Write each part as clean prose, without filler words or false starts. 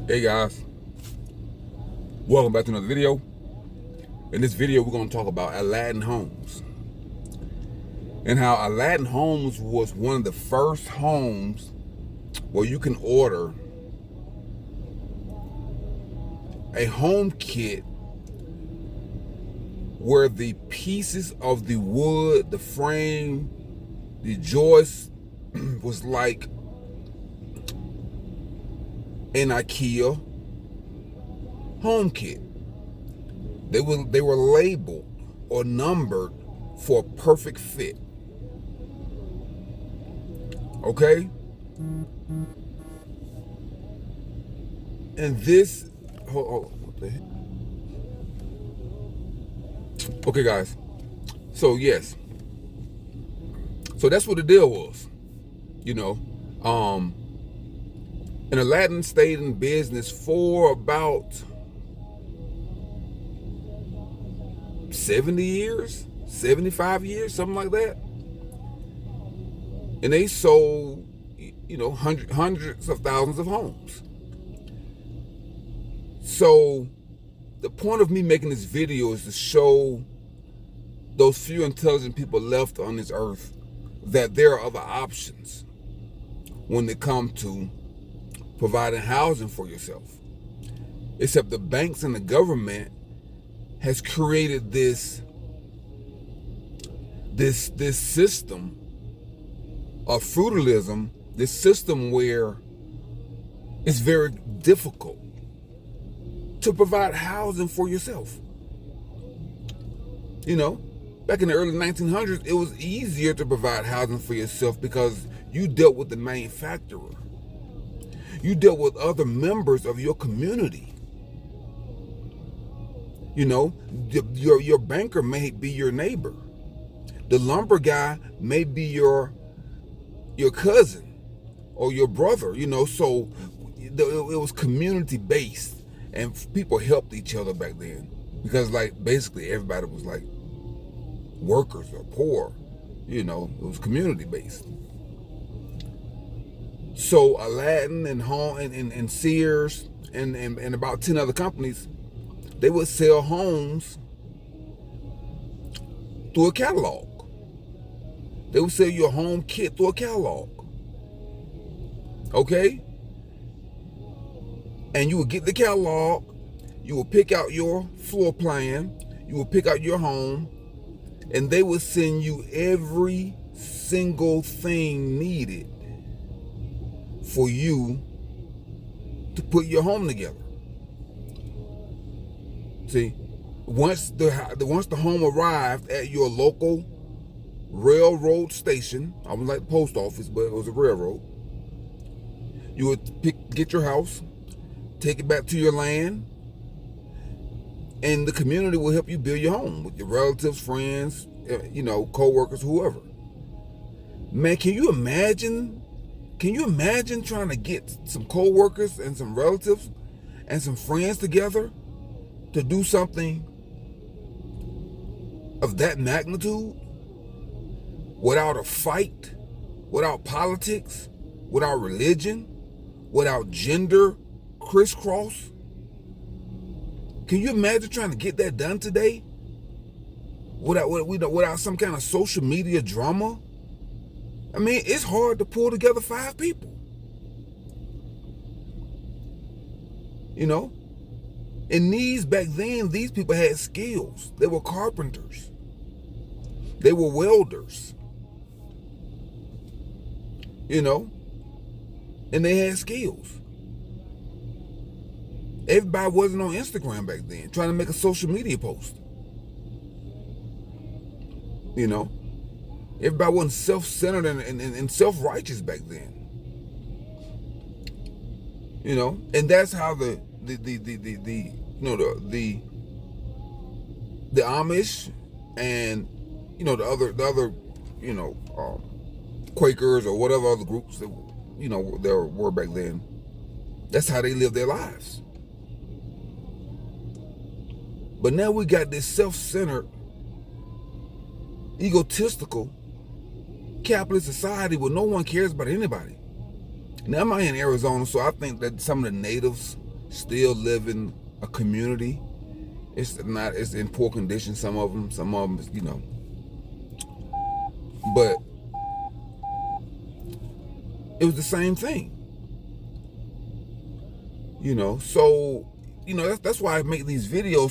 Hey guys, welcome back to another video. In this video, we're going to talk about Aladdin Homes and how Aladdin Homes was one of the first homes where you can order a home kit where the pieces of the wood, the frame, the joist was like an IKEA home kit. They were labeled or numbered for a perfect fit. Okay? And this, what the heck? Okay, guys. So yes. So that's what the deal was. And Aladdin stayed in business for about 70 years, 75 years, something like that. And they sold, hundreds of thousands of homes. So the point of me making this video is to show those few intelligent people left on this earth that there are other options when it comes to providing housing for yourself. Except the banks and the government has created this system of feudalism, this system where it's very difficult to provide housing for yourself. Back in the early 1900s, it was easier to provide housing for yourself because you dealt with the manufacturer. You dealt with other members of your community. Your banker may be your neighbor. The lumber guy may be your cousin or your brother, so it was community based and people helped each other back then because basically everybody was like workers or poor, it was community based. So Aladdin and Sears and about 10 other companies, they would sell homes through a catalog. They would sell you a home kit through a catalog. Okay? And you would get the catalog, you would pick out your floor plan, you would pick out your home, and they would send you every single thing needed for you to put your home together. See, once the home arrived at your local railroad station, I was like the post office, but it was a railroad. You would get your house, take it back to your land, and the community will help you build your home with your relatives, friends, co-workers, whoever. Man, can you imagine trying to get some co-workers and some relatives and some friends together to do something of that magnitude without a fight, without politics, without religion, without gender crisscross? Can you imagine trying to get that done today without some kind of social media drama? I mean, it's hard to pull together 5 people. And back then, these people had skills. They were carpenters. They were welders. And they had skills. Everybody wasn't on Instagram back then trying to make a social media post. Everybody wasn't self-centered and self-righteous back then. And that's how the Amish and the other Quakers or whatever other groups that there were back then. That's how they lived their lives. But now we got this self-centered, egotistical, capitalist society where no one cares about anybody. Now I'm out in Arizona, so I think that some of the natives still live in a community. It's in poor condition, some of them, but it was the same thing, so that's why I make these videos,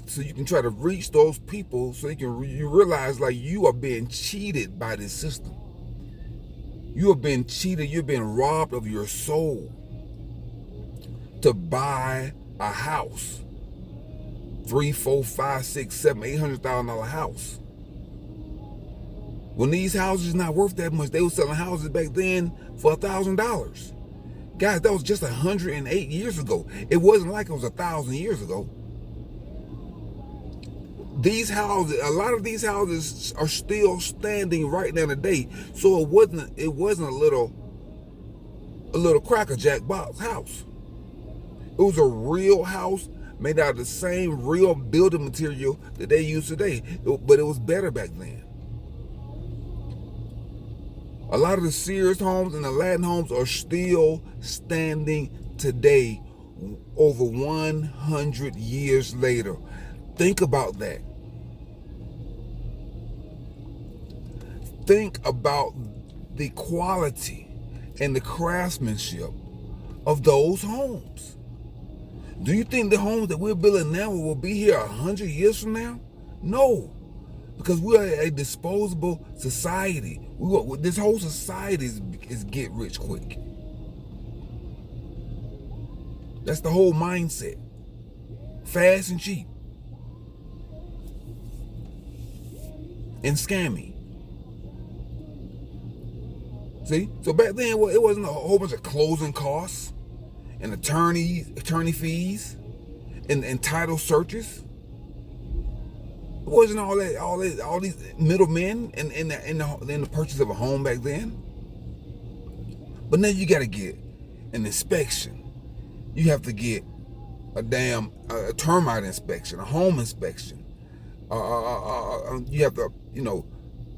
so you can try to reach those people, so you realize, like, you are being cheated by this system. You are being cheated. You're being robbed of your soul to buy a house. $300,000, $400,000, $500,000, $700,000, $800,000 house. When these houses not worth that much, they were selling houses back then for $1,000. Guys, that was just 108 years ago. It wasn't like it was 1,000 years ago. These houses, a lot of these houses are still standing right now today. So it wasn't a little Cracker Jack box house. It was a real house made out of the same real building material that they use today, but it was better back then. A lot of the Sears homes and the Aladdin homes are still standing today, over 100 years later. Think about that. Think about the quality and the craftsmanship of those homes. Do you think the homes that we're building now will be here 100 years from now? No, because we are a disposable society. This whole society is get rich quick. That's the whole mindset. Fast and cheap. And scammy. See? So back then, it wasn't a whole bunch of closing costs and attorney fees and title searches. It wasn't all these middlemen in the purchase of a home back then. But now you got to get an inspection. You have to get a termite inspection, a home inspection. You have to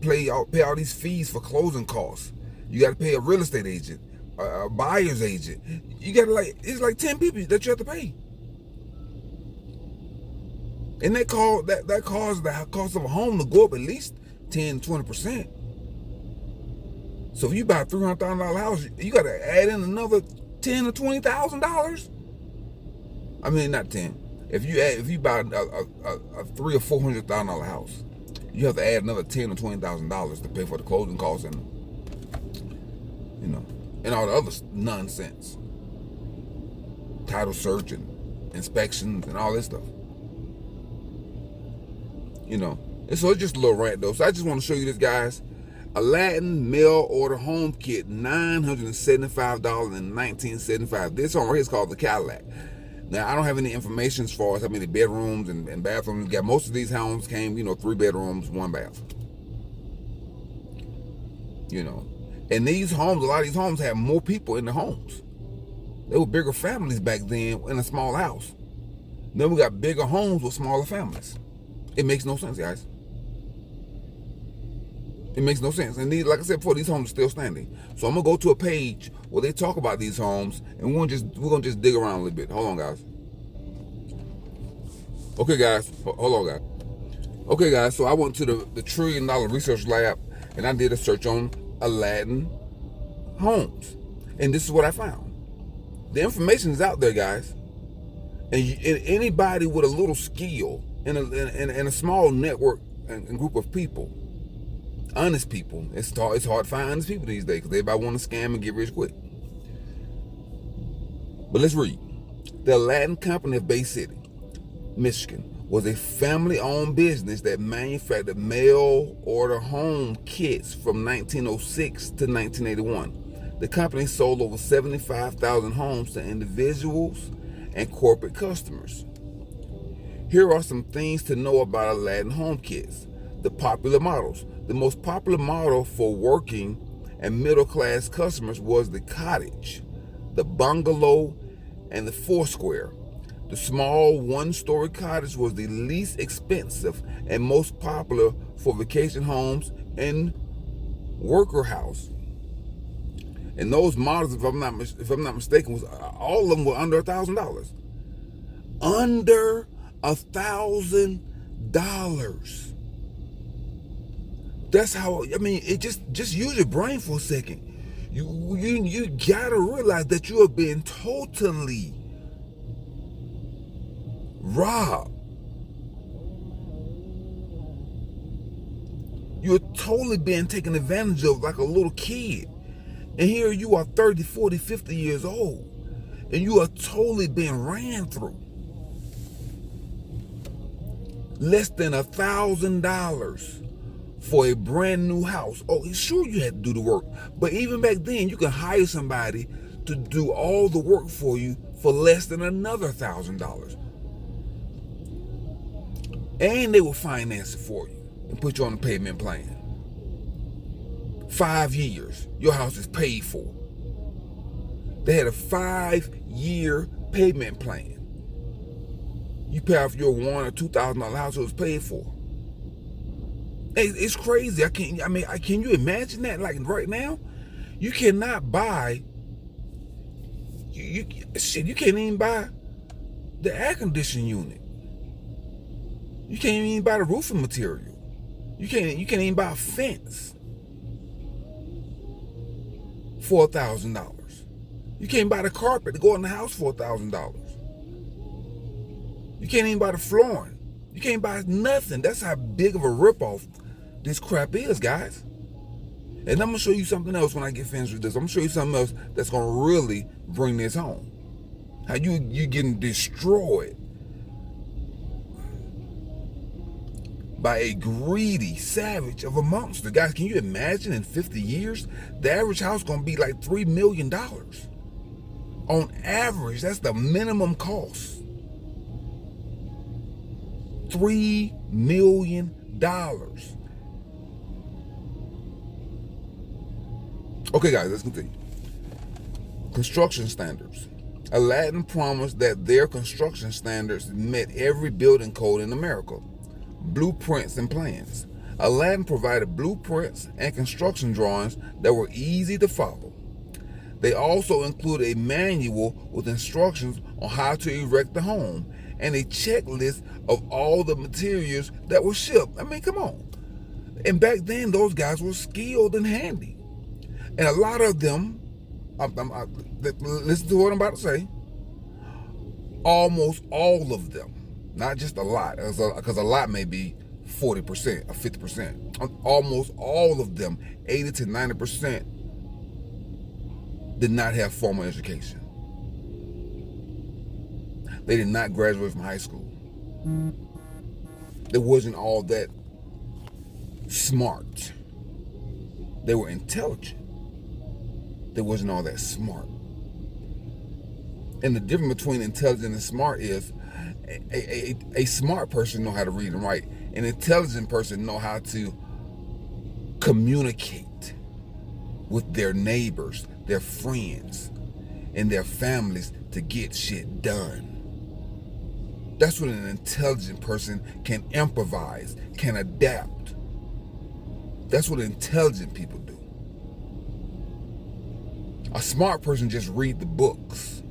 pay all these fees for closing costs. You got to pay a real estate agent, a buyer's agent. You got to it's like 10 people that you have to pay. And that caused the cost of a home to go up at least 10-20%. So if you buy a $300,000 house, you got to add in another $10,000 to $20,000. I mean, not 10. If you buy a $300,000 or $400,000 house, you have to add another $10,000 or $20,000 to pay for the closing costs and and all the other nonsense, title search and inspections and all this stuff. And so it's just a little rant though. So I just want to show you this, guys. Aladdin mail order home kit, $975 in 1975. This home right here is called the Cadillac. Now, I don't have any information as far as how many bedrooms and bathrooms. Most of these homes came, 3 bedrooms, 1 bath. And these homes, a lot of these homes had more people in the homes. They were bigger families back then in a small house. Then we got bigger homes with smaller families. It makes no sense, guys. It makes no sense. And like I said before, these homes are still standing. So I'm gonna go to a page where they talk about these homes, and we're gonna just dig around a little bit. Hold on, guys. Okay, guys. Hold on, guys. Okay, guys. So I went to the $1 trillion research lab, and I did a search on Aladdin Homes, and this is what I found. The information is out there, guys. And anybody with a little skill in a small network and group of people, honest people. It's hard to find honest people these days because everybody want to scam and get rich quick. But let's read. The Aladdin Company of Bay City, Michigan, was a family-owned business that manufactured mail-order home kits from 1906 to 1981. The company sold over 75,000 homes to individuals and corporate customers. Here are some things to know about Aladdin home kits. The popular models. The most popular model for working and middle-class customers was the cottage, the bungalow, and the foursquare. The small one-story cottage was the least expensive and most popular for vacation homes and worker house. And those models, if I'm not mistaken, was all of them were under $1,000. Under $1,000. That's how. I mean, it just use your brain for a second. You gotta realize that you are being totally robbed. You're totally being taken advantage of like a little kid. And here you are 30, 40, 50 years old. And you are totally being ran through. Less than $1,000 for a brand new house. Oh, sure you had to do the work. But even back then, you could hire somebody to do all the work for you for less than another $1,000. And they will finance it for you and put you on a payment plan. 5 years, your house is paid for. They had a 5-year payment plan. You pay off your $1,000 or $2,000 house, it was paid for. It's crazy. Can you imagine that? Like right now, you cannot buy. You can't even buy the air conditioning unit. You can't even buy the roofing material. You can't even buy a fence for $1,000. You can't buy the carpet to go in the house for $1,000. You can't even buy the flooring. You can't buy nothing. That's how big of a ripoff this crap is, guys. And I'm gonna show you something else when I get finished with this. I'm gonna show you something else that's gonna really bring this home. How you getting destroyed by a greedy savage of a monster. Guys, can you imagine in 50 years, the average house gonna be like $3 million? On average, that's the minimum cost. $3 million. Okay, guys, let's continue. Construction standards. Aladdin promised that their construction standards met every building code in America. Blueprints and plans. Aladdin provided blueprints and construction drawings that were easy to follow. They also include a manual with instructions on how to erect the home and a checklist of all the materials that were shipped. I mean, come on. And back then, those guys were skilled and handy. And a lot of them, listen to what I'm about to say, almost all of them, not just a lot, because a lot may be 40% or 50%. Almost all of them, 80 to 90%, did not have formal education. They did not graduate from high school. They wasn't all that smart. They were intelligent. They wasn't all that smart. And the difference between intelligent and smart is a smart person know how to read and write. An intelligent person know how to communicate with their neighbors, their friends, and their families to get shit done. That's what an intelligent person can improvise, can adapt. That's what intelligent people do. A smart person just read the books,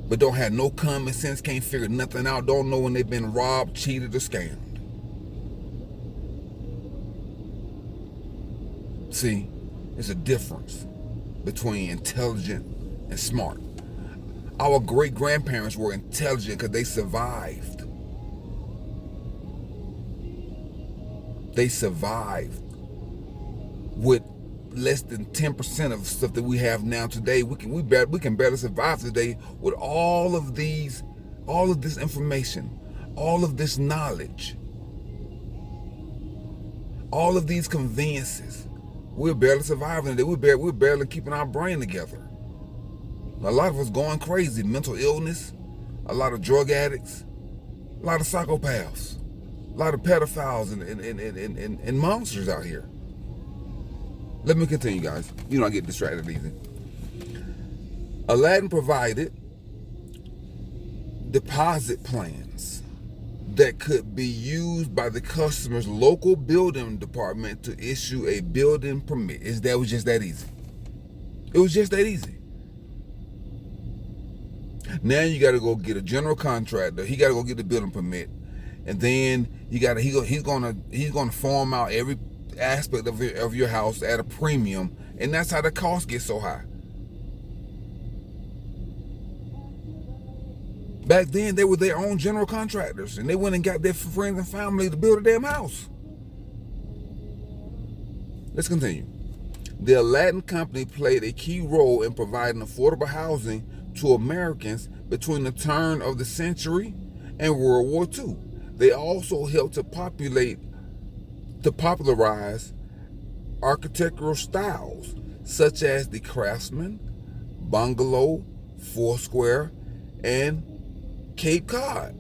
but don't have no common sense, can't figure nothing out, don't know when they've been robbed, cheated, or scammed. See, there's a difference between intelligent and smart. Our great-grandparents were intelligent because they survived. They survived with less than 10% of the stuff that we have now today. We can barely survive today with all of this information, all of this knowledge, all of these conveniences. We're barely surviving today. We're barely keeping our brain together. A lot of us going crazy, mental illness, a lot of drug addicts, a lot of psychopaths, a lot of pedophiles and monsters out here. Let me continue, guys. You know I get distracted easy. Aladdin provided deposit plans that could be used by the customer's local building department to issue a building permit. That was just that easy. It was just that easy. Now you got to go get a general contractor. He got to go get the building permit, and then he's gonna farm out every aspect of your house at a premium, and that's how the cost gets so high. Back then, they were their own general contractors, and they went and got their friends and family to build a damn house. Let's continue. The Aladdin Company played a key role in providing affordable housing to Americans between the turn of the century and World War II. They also helped to popularize architectural styles such as the Craftsman, Bungalow, Foursquare, and Cape Cod.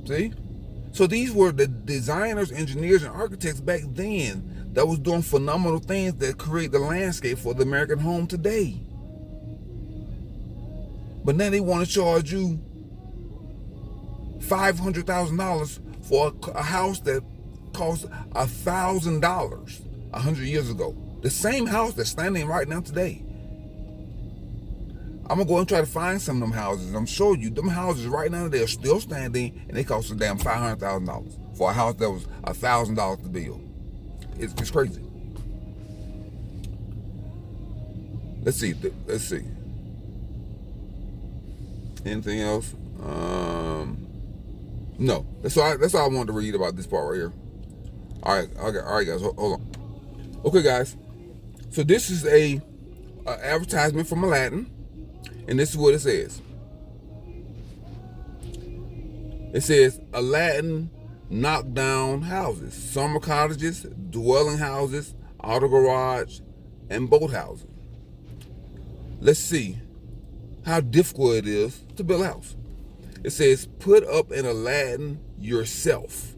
See? So these were the designers, engineers, and architects back then that was doing phenomenal things that create the landscape for the American home today. But now they want to charge you $500,000 for a house that cost $1,000 100 years ago. The same house that's standing right now today. I'm gonna go and try to find some of them houses. I'm showing you them houses right now. They're still standing, and they cost a damn $500,000 for a house that was $1,000 to build. It's crazy. Let's see. Anything else? No. That's all I wanted to read about this part right here. All right, guys. Hold on. Okay, guys. So this is a advertisement from Aladdin. And this is what it says. It says Aladdin knockdown houses, summer cottages, dwelling houses, auto garage, and boat houses. Let's see how difficult it is to build a house. It says put up an Aladdin yourself.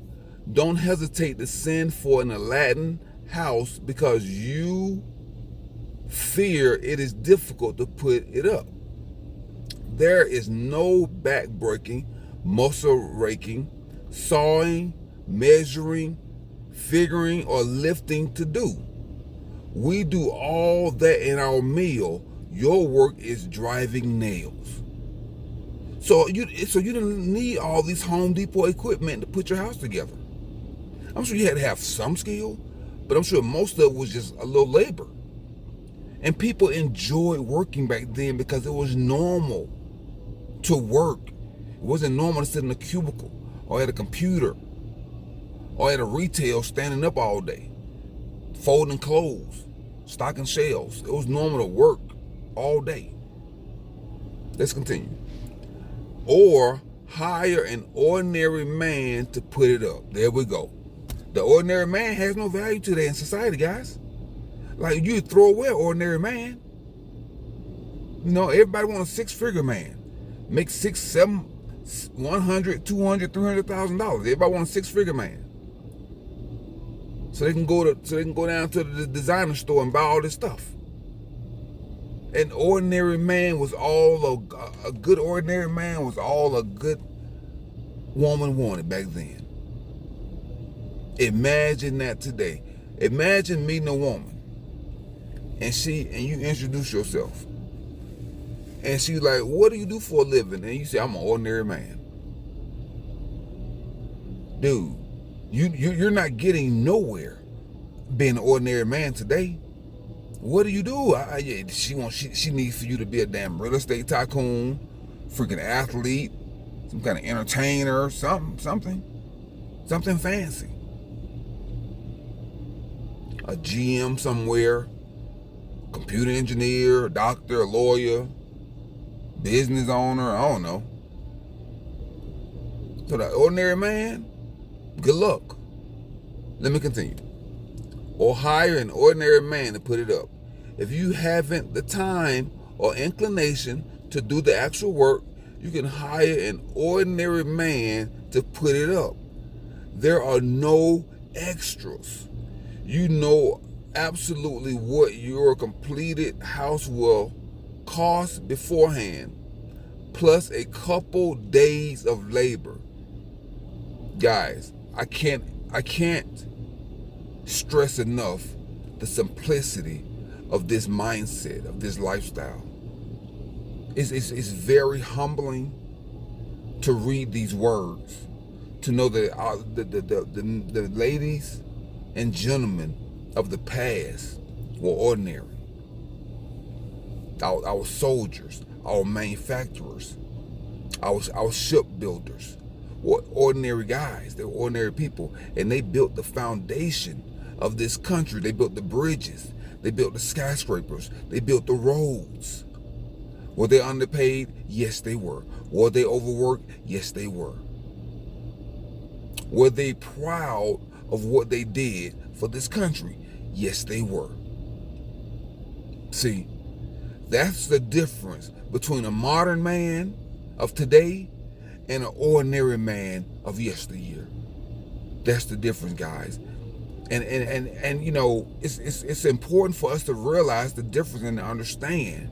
Don't hesitate to send for an Aladdin house because you fear it is difficult to put it up. There is no back breaking, muscle raking, sawing, measuring, figuring, or lifting to do. We do all that in our meal. Your work is driving nails. So you didn't need all these Home Depot equipment to put your house together. I'm sure you had to have some skill, but I'm sure most of it was just a little labor. And people enjoyed working back then because it was normal to work. It wasn't normal to sit in a cubicle or at a computer or at a retail standing up all day, folding clothes, stocking shelves. It was normal to work all day. Let's continue. Or hire an ordinary man to put it up. There we go. The ordinary man has no value today in society, guys. Like, you throw away an ordinary man. You know, everybody wants a six-figure man. Make $600,000, $700,000, $200,000, $300,000. Everybody wants a six-figure man. So they can go down to the designer store and buy all this stuff. An ordinary man was all a good ordinary man was all a good woman wanted back then. Imagine that today. Imagine meeting a woman and you introduce yourself. And she's like, what do you do for a living? And you say, I'm an ordinary man. Dude, you're not getting nowhere being an ordinary man today. What do you do? She needs for you to be a damn real estate tycoon, freaking athlete, some kind of entertainer, something fancy. A GM somewhere, computer engineer, a doctor, a lawyer, business owner, I don't know. So the ordinary man, good luck. Let me continue. Or hire an ordinary man to put it up. If you haven't the time or inclination to do the actual work, you can hire an ordinary man to put it up. There are no extras. You know absolutely what your completed house will cost beforehand, plus a couple days of labor. Guys, I can't stress enough the simplicity of this mindset, of this lifestyle. It's very humbling to read these words, to know that the ladies and gentlemen of the past were ordinary. Our soldiers, our manufacturers, our shipbuilders were ordinary guys. They were ordinary people, and they built the foundation of this country. They built the bridges, they built the skyscrapers, they built the roads. Were they underpaid? Yes, they were. Were they overworked? Yes, they were. Were they proud of what they did for this country? Yes, they were. See, that's the difference between a modern man of today and an ordinary man of yesteryear. That's the difference, guys. And you know, it's important for us to realize the difference and to understand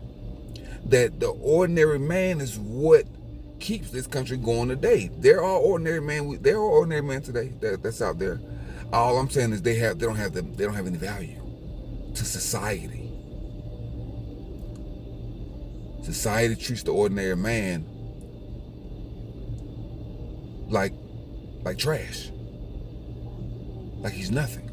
that the ordinary man is what keeps this country going today. There are ordinary men today that's out there. All I'm saying is they don't have any value to society. Society treats the ordinary man like trash, like he's nothing.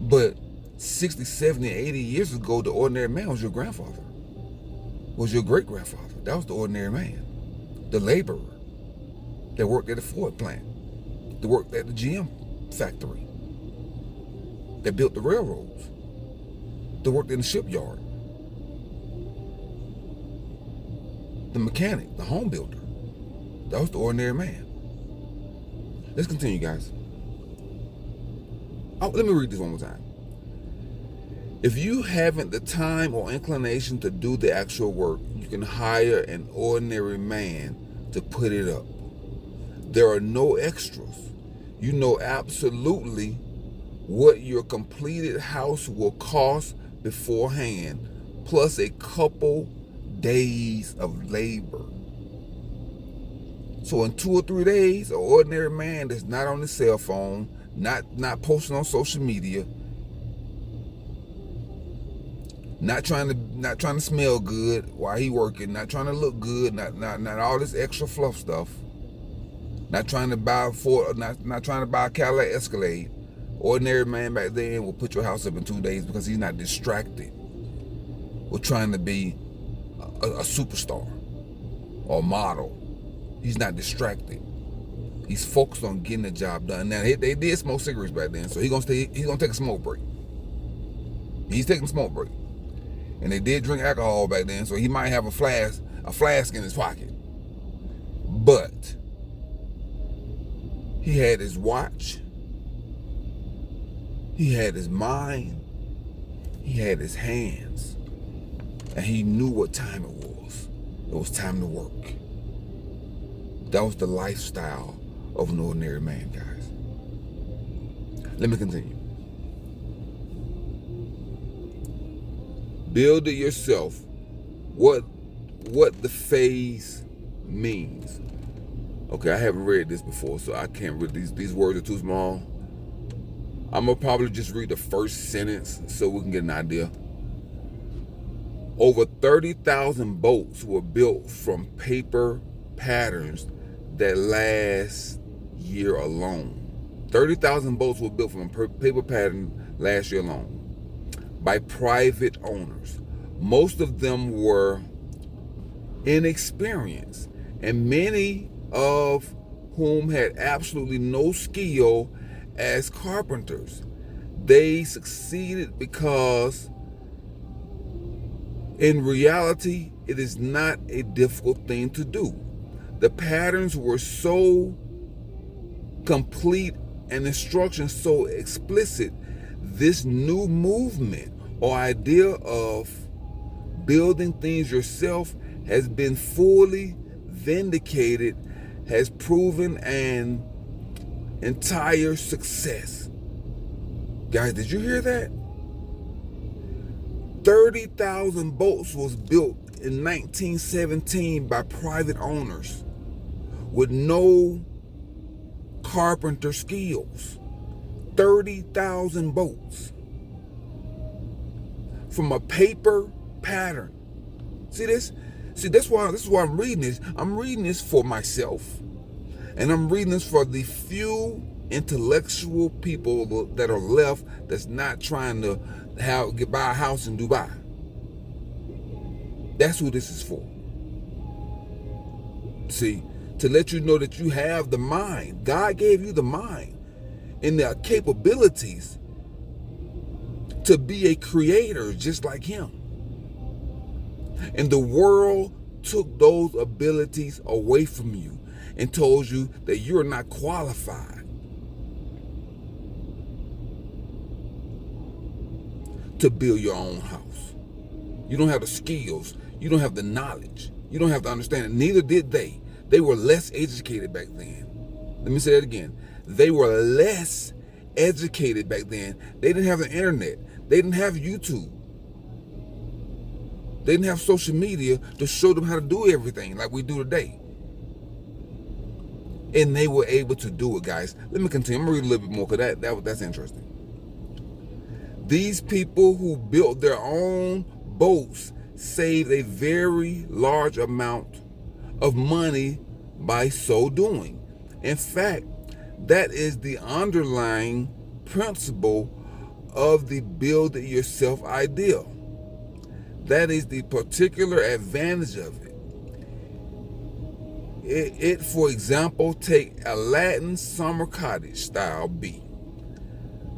But 60, 70, 80 years ago, the ordinary man was your grandfather, was your great-grandfather. That was the ordinary man, the laborer that worked at the Ford plant, that worked at the GM factory, that built the railroads, that worked in the shipyard, the mechanic, the home builder. That was the ordinary man. Let's continue, guys. Let me read this one more time. If you haven't the time or inclination to do the actual work, you can hire an ordinary man to put it up. There are no extras. You know absolutely what your completed house will cost beforehand, plus a couple days of labor. So in 2 or 3 days, an ordinary man that's not on his cell phone, not posting on social media, not trying to smell good while he working, not trying to look good, not all this extra fluff stuff, not trying to buy a Cadillac Escalade. Ordinary man back then will put your house up in 2 days because he's not distracted with trying to be a superstar or a model. He's not distracted. He's focused on getting the job done. Now they did smoke cigarettes back then, so he's gonna take a smoke break. He's taking a smoke break. And they did drink alcohol back then, so he might have a flask in his pocket. But he had his watch, he had his mind, he had his hands, and he knew what time it was. It was time to work. That was the lifestyle of an ordinary man, guys. Let me continue. Build it yourself. What the phase means. Okay, I haven't read this before, so I can't read these words are too small. I'm gonna probably just read the first sentence so we can get an idea. Over 30,000 boats were built from paper patterns that last year alone. 30,000 boats were built from a paper pattern last year alone by private owners. Most of them were inexperienced, and many of whom had absolutely no skill as carpenters. They succeeded because in reality, it is not a difficult thing to do. The patterns were so complete and instructions so explicit. This new movement or idea of building things yourself has been fully vindicated, has proven an entire success. Guys, did you hear that? 30,000 boats was built in 1917 by private owners with no carpenter skills. 30,000 boats from a paper pattern. See this? See, this is why I'm reading this. I'm reading this for myself, and I'm reading this for the few intellectual people that are left that's not trying to buy a house in Dubai. That's who this is for. See, to let you know that you have the mind. God gave you the mind and the capabilities to be a creator just like him. And the world took those abilities away from you and told you that you're not qualified to build your own house. You don't have the skills. You don't have the knowledge. You don't have the understanding. Neither did they. They were less educated back then. Let me say that again. They were less educated back then. They didn't have the internet. They didn't have YouTube. They didn't have social media to show them how to do everything like we do today. And they were able to do it, guys. Let me continue. I'm going to read a little bit more because that's interesting. These people who built their own boats saved a very large amount of money by so doing. In fact, that is the underlying principle of the build it yourself ideal. That is the particular advantage of it. It, for example, take Aladdin summer cottage style B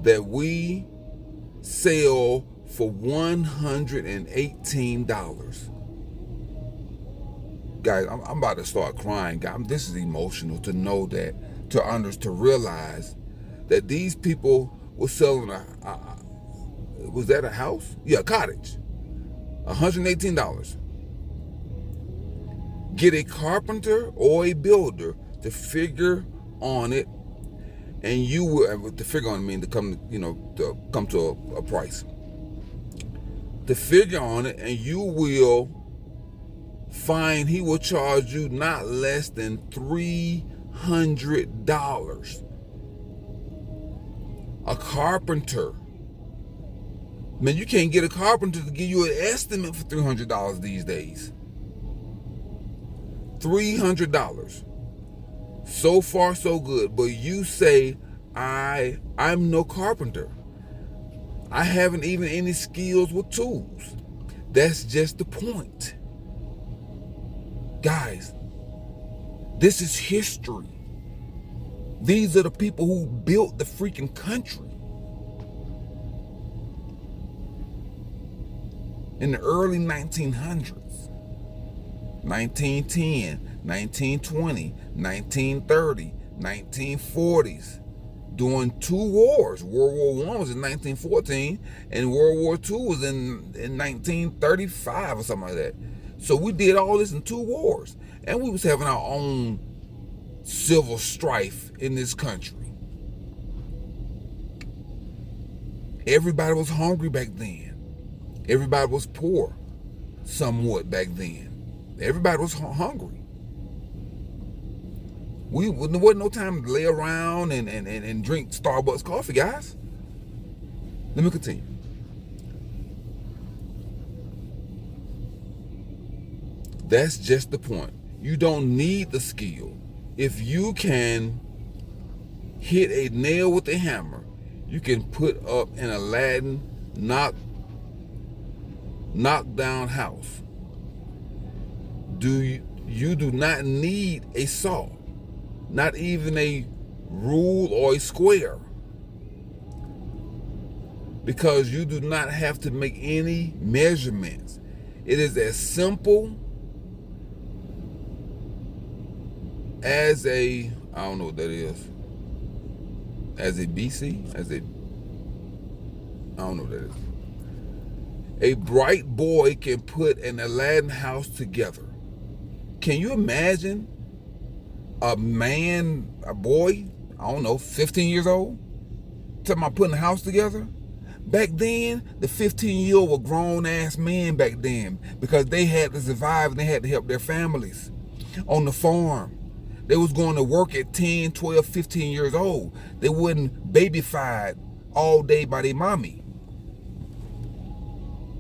that we sell for $118. Guys, I'm about to start crying. This is emotional to know that, to realize that these people were selling was that a house? Yeah, a cottage. $118. Get a carpenter or a builder to figure on it, and you will, to figure on it mean to come to a price. To figure on it, and you will find he will charge you not less than $300. A carpenter. Man, you can't get a carpenter to give you an estimate for $300 these days. $300. So far, so good. But you say, I'm no carpenter. I haven't even any skills with tools. That's just the point. Guys, this is history. These are the people who built the freaking country. In the early 1900s, 1910, 1920, 1930, 1940s, during two wars. World War I was in 1914, and World War II was in 1935 or something like that. So we did all this in two wars, and we was having our own civil strife in this country. Everybody was hungry back then. Everybody was poor, somewhat back then. Everybody was hungry. There wasn't no time to lay around and drink Starbucks coffee, guys. Let me continue. That's just the point. You don't need the skill. If you can hit a nail with a hammer, you can put up an Aladdin knockdown house. You do not need a saw, not even a rule or a square, because you do not have to make any measurements. It is as simple as I don't know what that is, as a BC, I don't know what that is. A bright boy can put an Aladdin house together. Can you imagine a boy, I don't know, 15 years old, talking about putting a house together? Back then, the 15-year-old were grown-ass men back then, because they had to survive and they had to help their families on the farm. They was going to work at 10, 12, 15 years old. They wasn't babyfied all day by their mommy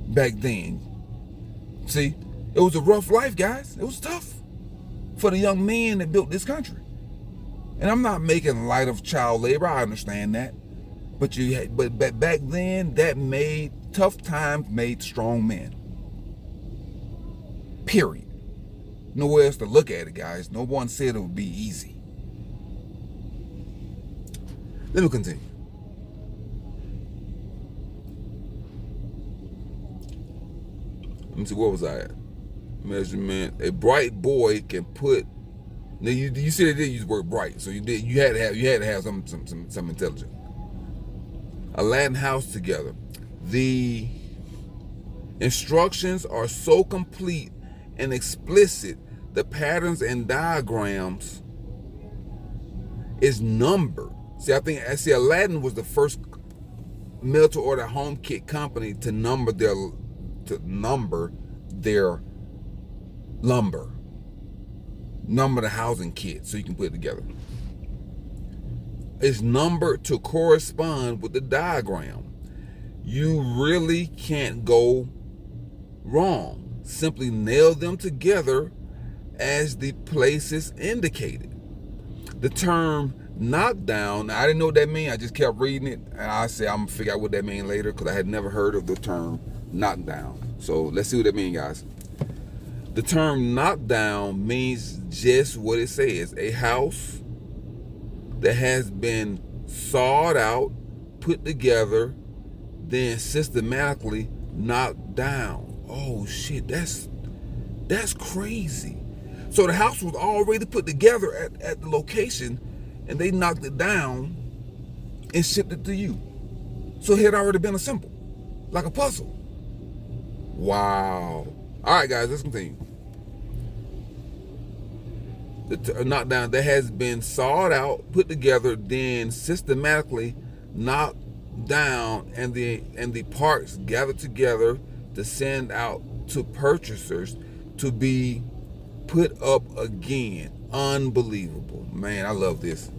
back then. See, it was a rough life, guys. It was tough for the young men that built this country. And I'm not making light of child labor. I understand that. But back then, tough times made strong men. Period. Nowhere else to look at it, guys. No one said it would be easy. Let me continue. Let me see, where was I at? Measurement. A bright boy can put. Now you see they did use the word bright, so you had to have some intelligence. Aladdin house together. The instructions are so complete and explicit. The patterns and diagrams is numbered. See, Aladdin was the first made-to-order home kit company to number their lumber, number the housing kit so you can put it together. It's numbered to correspond with the diagram. You really can't go wrong. Simply nail them together as the places indicated. The term knockdown, I didn't know what that meant. I just kept reading it, and I said I'm gonna figure out what that means later because I had never heard of the term knockdown. So let's see what that means, guys. The term knockdown means just what it says: a house that has been sawed out, put together, then systematically knocked down. Oh shit, that's crazy. So the house was already put together at the location, and they knocked it down and shipped it to you. So it had already been assembled, like a puzzle. Wow. All right, guys, let's continue. The knockdown that has been sawed out, put together, then systematically knocked down, and the parts gathered together to send out to purchasers to be put up again. Unbelievable, man. I love this.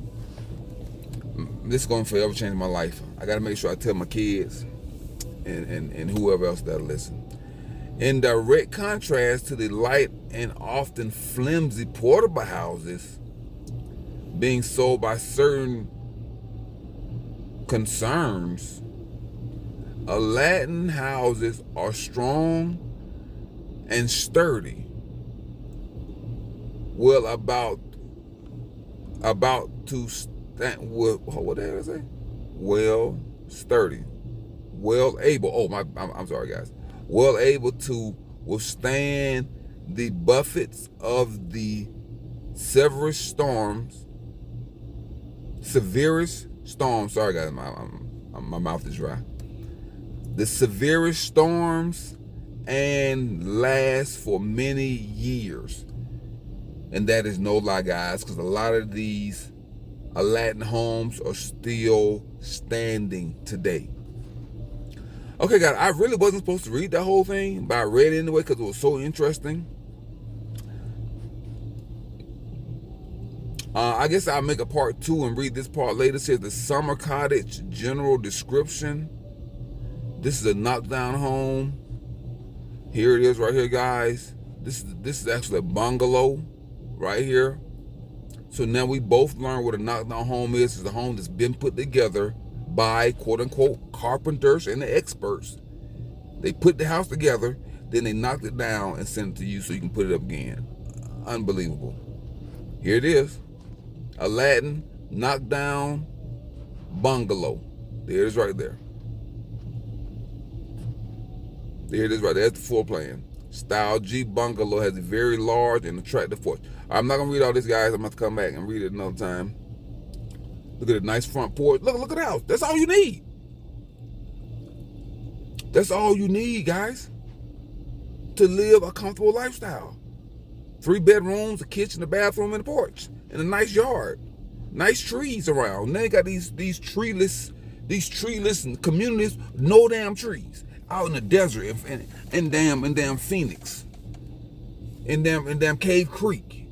This is going to forever change my life. I got to make sure I tell my kids and whoever else that'll listen. In direct contrast to the light and often flimsy portable houses being sold by certain concerns, Aladdin houses are strong and sturdy. Well, about to stand. What did I say? Well, sturdy. Well able. I'm sorry, guys. Well able to withstand the buffets of the severest storms. Sorry, guys, my mouth is dry. The severest storms and last for many years. And that is no lie, guys, because a lot of these Aladdin homes are still standing today. Okay, guys, I really wasn't supposed to read that whole thing, but I read it anyway because it was so interesting. I guess I'll make a part 2 and read this part later. It says the summer cottage general description. This is a knockdown home. Here it is right here, guys. This is actually a bungalow right here. So now we both learn what a knockdown home is. It's a home that's been put together by quote-unquote carpenters and the experts. They put the house together, then they knocked it down and sent it to you so you can put it up again. Unbelievable. Here it is. Aladdin knockdown bungalow. There it is right there. There it is right there. That's the floor plan. Style G bungalow has a very large and attractive porch. I'm not going to read all this, guys. I'm going to have to come back and read it another time. Look at the nice front porch. Look at the house. That's all you need. That's all you need, guys, to live a comfortable lifestyle. 3 bedrooms, a kitchen, a bathroom, and a porch, and a nice yard. Nice trees around. Now they got these treeless communities, no damn trees, out in the desert in damn Phoenix, in damn Cave Creek,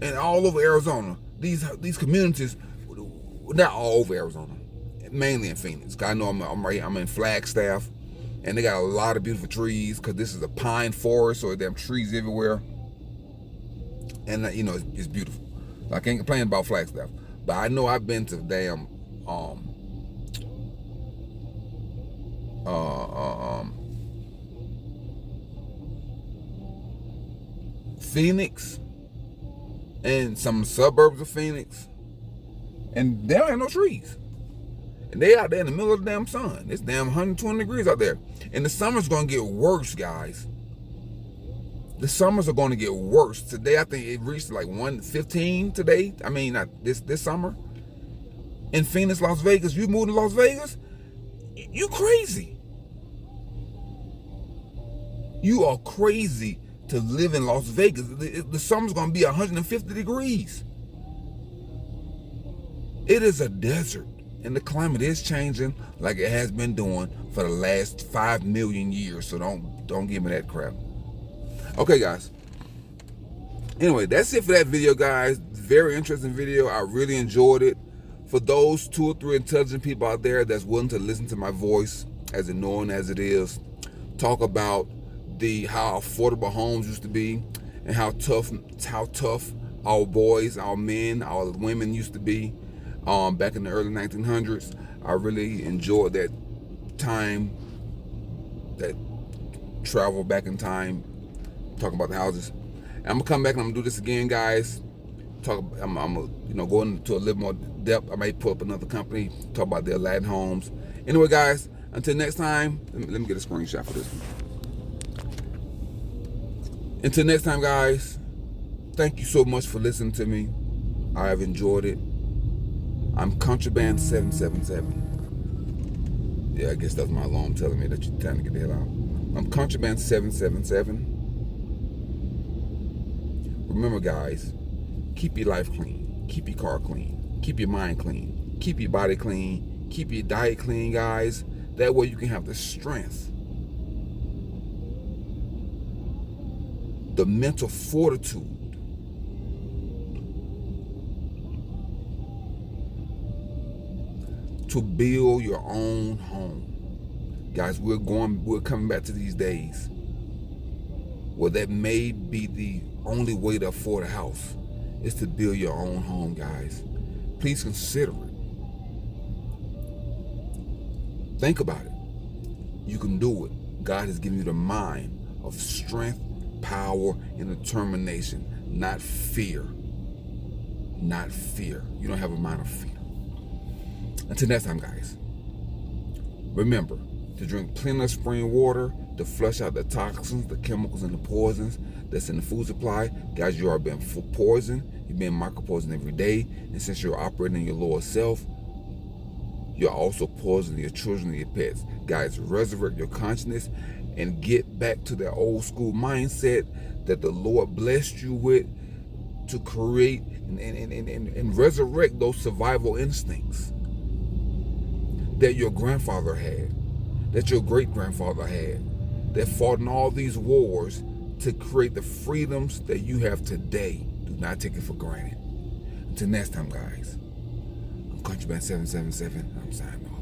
and all over Arizona. These communities, not all over Arizona, mainly in Phoenix. I know I'm in Flagstaff, and they got a lot of beautiful trees because this is a pine forest, so damn trees everywhere, and it's beautiful. I can't complain about Flagstaff, but I know I've been to damn Phoenix and some suburbs of Phoenix, and there ain't no trees. And they out there in the middle of the damn sun. It's damn 120 degrees out there. And the summer's gonna get worse, guys. The summers are gonna get worse. Today, I think it reached like 115 today. I mean, not this summer. In Phoenix, Las Vegas, you moved to Las Vegas, you crazy. You are crazy to live in Las Vegas. The summer's gonna be 150 degrees. It is a desert. And the climate is changing like it has been doing for the last 5 million years. So don't give me that crap. Okay, guys. Anyway, that's it for that video, guys. Very interesting video. I really enjoyed it. For those 2 or 3 intelligent people out there that's willing to listen to my voice, as annoying as it is, talk about how affordable homes used to be and how tough our boys, our men, our women used to be. Back in the early 1900s, I really enjoyed that time, that travel back in time, talking about the houses. And I'm gonna come back and I'm gonna do this again, guys. I'm gonna go into a little more depth. I might put up another company, talk about the Aladdin Homes. Anyway, guys, until next time, let me get a screenshot for this one. Until next time, guys, thank you so much for listening to me. I have enjoyed it. I'm Contraband 777. Yeah, I guess that's my alarm telling me that you're time to get the hell out. I'm Contraband 777. Remember, guys, keep your life clean. Keep your car clean. Keep your mind clean. Keep your body clean. Keep your diet clean, guys. That way you can have the strength, the mental fortitude to build your own home. Guys, we're coming back to these days where that may be the only way to afford a house is to build your own home, guys. Please consider it. Think about it. You can do it. God has given you the mind of strength, power, and determination, not fear. Not fear. You don't have a mind of fear. Until next time, guys, remember to drink plenty of spring water to flush out the toxins, the chemicals, and the poisons that's in the food supply. Guys, you are being poisoned. You're being micro-poisoned every day. And since you're operating in your lower self, you're also poisoning your children and your pets. Guys, resurrect your consciousness and get back to that old school mindset that the Lord blessed you with to create and resurrect those survival instincts that your grandfather had, that your great-grandfather had, that fought in all these wars to create the freedoms that you have today. Do not take it for granted. Until next time, guys, I'm Contraband 777. I'm signing off.